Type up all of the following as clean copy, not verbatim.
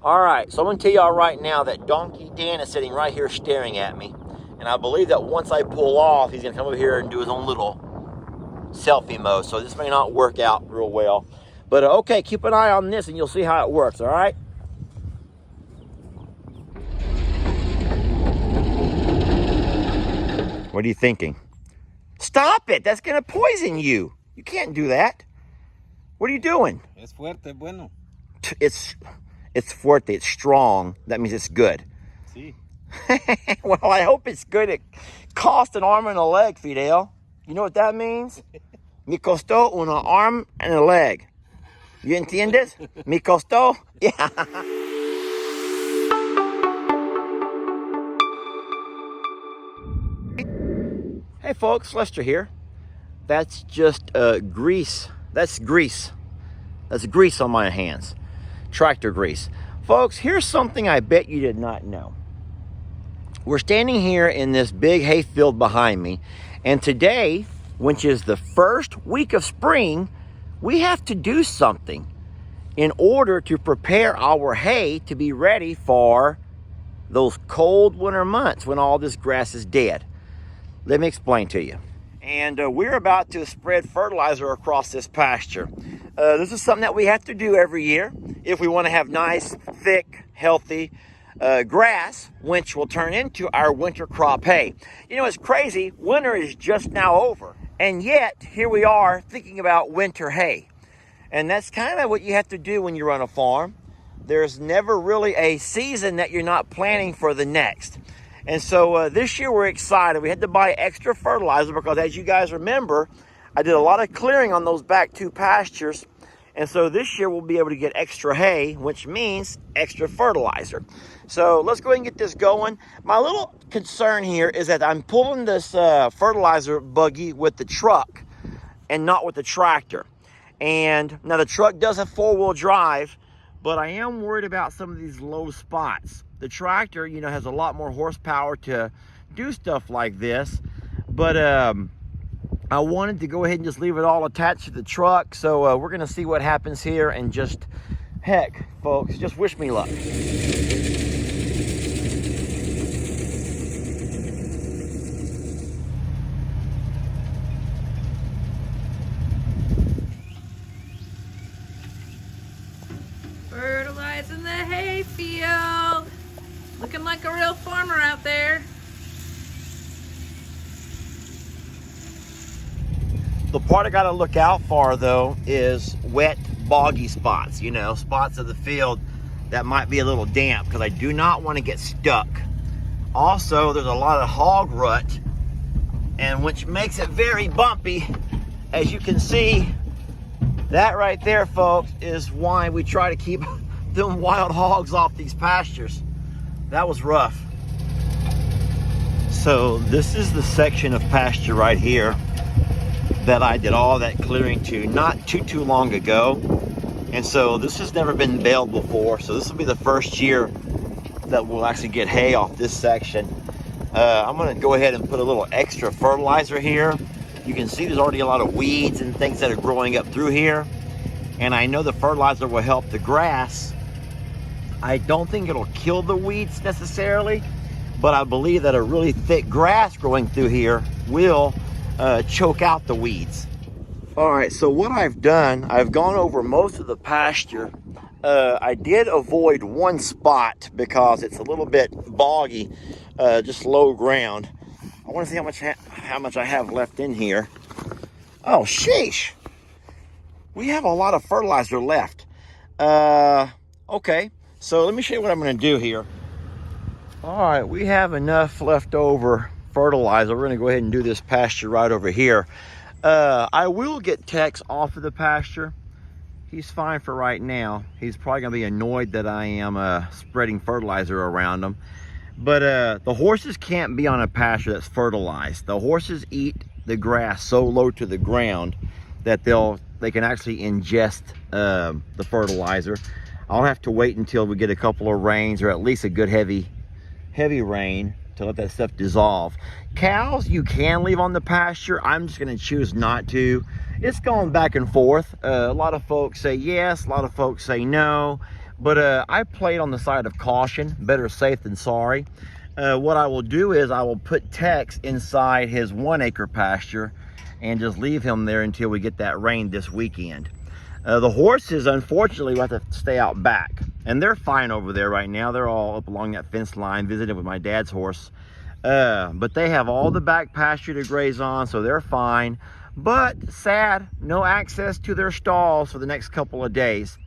All right, so I'm gonna tell y'all right now that Donkey Dan is sitting right here staring at me. And I believe that once I pull off, he's gonna come over here and do his own little selfie mode. So this may not work out real well. But okay, keep an eye on this and you'll see how it works, all right? What are you thinking? Stop it, that's gonna poison you. You can't do that. What are you doing? Es fuerte, bueno. It's fuerte, it's strong. That means it's good. Sí. Well, I hope it's good. It cost an arm and a leg, Fidel. You know what that means? Me costó una arm and a leg. You entiendes? Me costó? Yeah. Hey folks, Lester here. That's just grease. That's grease. That's grease on my hands. Tractor grease. Folks, here's something I bet you did not know. We're standing here in this big hay field behind me, and today, which is the first week of spring, we have to do something in order to prepare our hay to be ready for those cold winter months when all this grass is dead. Let me explain to you. And we're about to spread fertilizer across this pasture. This is something that we have to do every year if we want to have nice, thick, healthy grass, which will turn into our winter crop hay. You know, it's crazy. Winter is just now over. And yet, here we are thinking about winter hay. And that's kind of what you have to do when you run a farm. There's never really a season that you're not planning for the next. And so this year we're excited. We had to buy extra fertilizer because, as you guys remember, I did a lot of clearing on those back two pastures. And so this year we'll be able to get extra hay, which means extra fertilizer. So let's go ahead and get this going. My little concern here is that I'm pulling this fertilizer buggy with the truck and not with the tractor. And now the truck does have four-wheel drive, but I am worried about some of these low spots. The tractor, you know, has a lot more horsepower to do stuff like this, but I wanted to go ahead and just leave it all attached to the truck. So we're gonna see what happens here, and just, heck, folks, just wish me luck. Fertilizing the hayfield. Looking like a real farmer out there. The part I gotta look out for, though, is wet, boggy spots. You know, spots of the field that might be a little damp, because I do not want to get stuck. Also, there's a lot of hog rut, and which makes it very bumpy. As you can see, that right there, folks, is why we try to keep them wild hogs off these pastures. That was rough. So this is the section of pasture right here that I did all that clearing to not too long ago. And so this has never been baled before. So this will be the first year that we'll actually get hay off this section. I'm gonna go ahead and put a little extra fertilizer here. You can see there's already a lot of weeds and things that are growing up through here. And I know the fertilizer will help the grass. I don't think it'll kill the weeds necessarily, but I believe that a really thick grass growing through here will choke out the weeds. All right, so what I've done, I've gone over most of the pasture. I did avoid one spot because it's a little bit boggy, just low ground. I want to see how much I have left in here. Oh, sheesh. We have a lot of fertilizer left. Okay. So let me show you what I'm going to do here. All right, we have enough leftover fertilizer. We're going to go ahead and do this pasture right over here. I will get Tex off of the pasture. He's fine for right now. He's probably going to be annoyed that I am spreading fertilizer around him. But the horses can't be on a pasture that's fertilized. The horses eat the grass so low to the ground that they can actually ingest the fertilizer. I'll have to wait until we get a couple of rains, or at least a good heavy rain, to let that stuff dissolve. Cows you can leave on the pasture. I'm just going to choose not to. It's going back and forth. A lot of folks say yes, a lot of folks say no. But I played on the side of caution, better safe than sorry. What I will do is I will put Tex inside his 1 acre pasture and just leave him there until we get that rain this weekend. The horses, unfortunately, will have to stay out back, and they're fine over there right now. They're all up along that fence line visiting with my dad's horse. But they have all the back pasture to graze on, so they're fine. But sad, no access to their stalls for the next couple of days.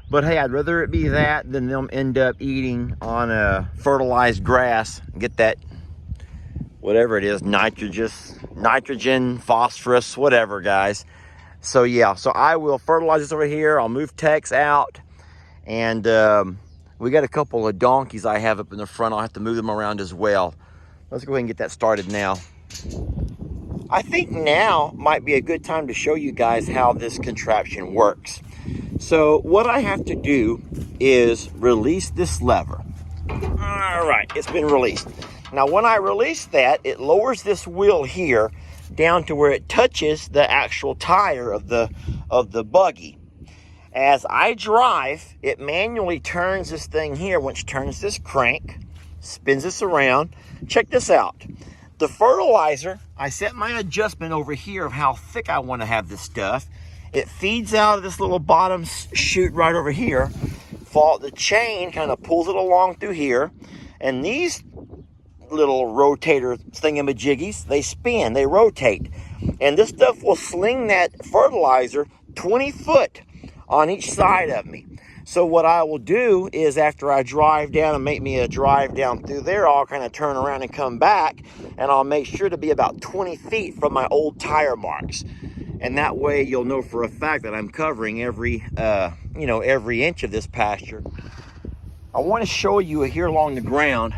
But hey, I'd rather it be that than them end up eating on fertilized grass and get that, whatever it is, nitrogen, phosphorus, whatever, guys. So yeah, so I will fertilize this over here. I'll move Tex out. And we got a couple of donkeys I have up in the front. I'll have to move them around as well. Let's go ahead and get that started now. I think now might be a good time to show you guys how this contraption works. So what I have to do is release this lever. All right, it's been released. Now when I release that, it lowers this wheel here down to where it touches the actual tire of the buggy. As I drive, it manually turns this thing here, which turns this crank, spins this around. Check this out. The fertilizer, I set my adjustment over here of how thick I want to have this stuff. It feeds out of this little bottom chute right over here. The chain kind of pulls it along through here. And these little rotator thingamajiggies, they spin, they rotate. And this stuff will sling that fertilizer 20 foot on each side of me. So what I will do is after I drive down and make me a drive down through there, I'll kind of turn around and come back, and I'll make sure to be about 20 feet from my old tire marks. And that way you'll know for a fact that I'm covering every inch of this pasture. I want to show you here along the ground.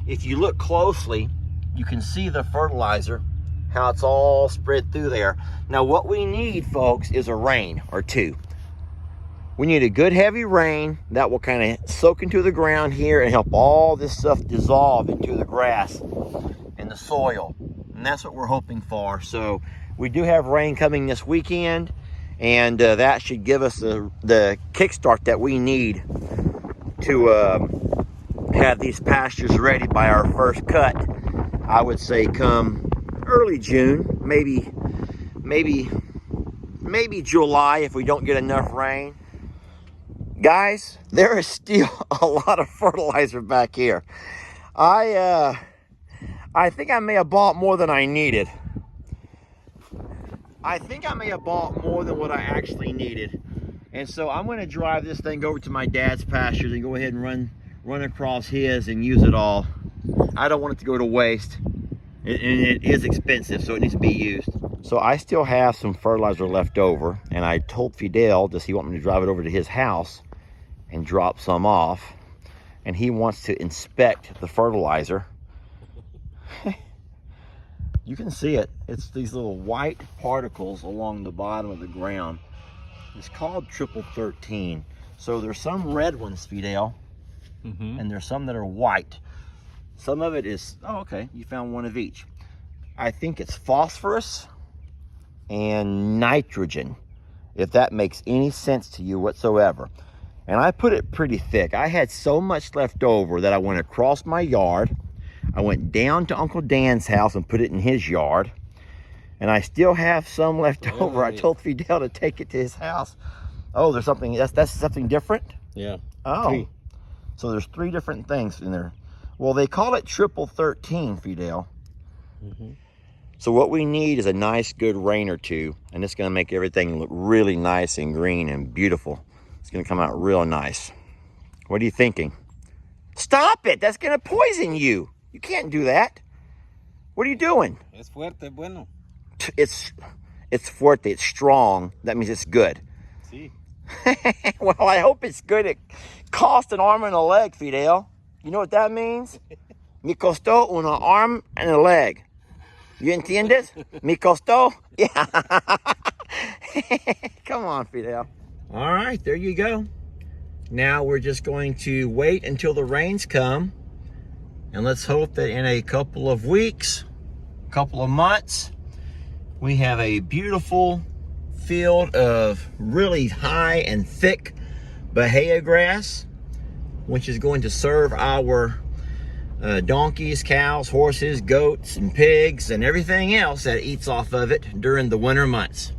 If you look closely, you can see the fertilizer, how it's all spread through there. Now what we need, folks, is a rain or two. We need a good heavy rain that will kind of soak into the ground here and help all this stuff dissolve into the grass and the soil. And that's what we're hoping for. So we do have rain coming this weekend, and that should give us the kickstart that we need to have these pastures ready by our first cut. I would say come early June, maybe July if we don't get enough rain. Guys, there is still a lot of fertilizer back here. I think I may have bought more than I needed. I think I may have bought more than what I actually needed. And so I'm going to drive this thing over to my dad's pastures and go ahead and run across his and use it all. I don't want it to go to waste. And it is expensive, so it needs to be used. So I still have some fertilizer left over, and I told Fidel, does he want me to drive it over to his house and drop some off? And he wants to inspect the fertilizer. You can see it. It's these little white particles along the bottom of the ground. It's called triple 13. So there's some red ones, Fidel, and there's some that are white. Some of it is, oh, okay, you found one of each. I think it's phosphorus and nitrogen, if that makes any sense to you whatsoever. And I put it pretty thick. I had so much left over that I went across my yard. I went down to Uncle Dan's house and put it in his yard. And I still have some left over. I told Fidel to take it to his house. Oh, there's something, that's something different? Yeah. Oh. 3. So there's 3 different things in there. Well, they call it triple 13, Fidel. So what we need is a nice, good rain or two, and it's going to make everything look really nice and green and beautiful. It's going to come out real nice. What are you thinking? Stop it! That's going to poison you. You can't do that. What are you doing? Es fuerte, bueno. It's fuerte. It's strong. That means it's good. Sí. Well, I hope it's good. It cost an arm and a leg, Fidel. You know what that means? Me costó una arm and a leg. You entiendes? Me costó? Yeah. Come on, Fidel. All right, there you go. Now we're just going to wait until the rains come. And let's hope that in a couple of weeks, couple of months, we have a beautiful field of really high and thick bahia grass, which is going to serve our donkeys, cows, horses, goats, and pigs, and everything else that eats off of it during the winter months.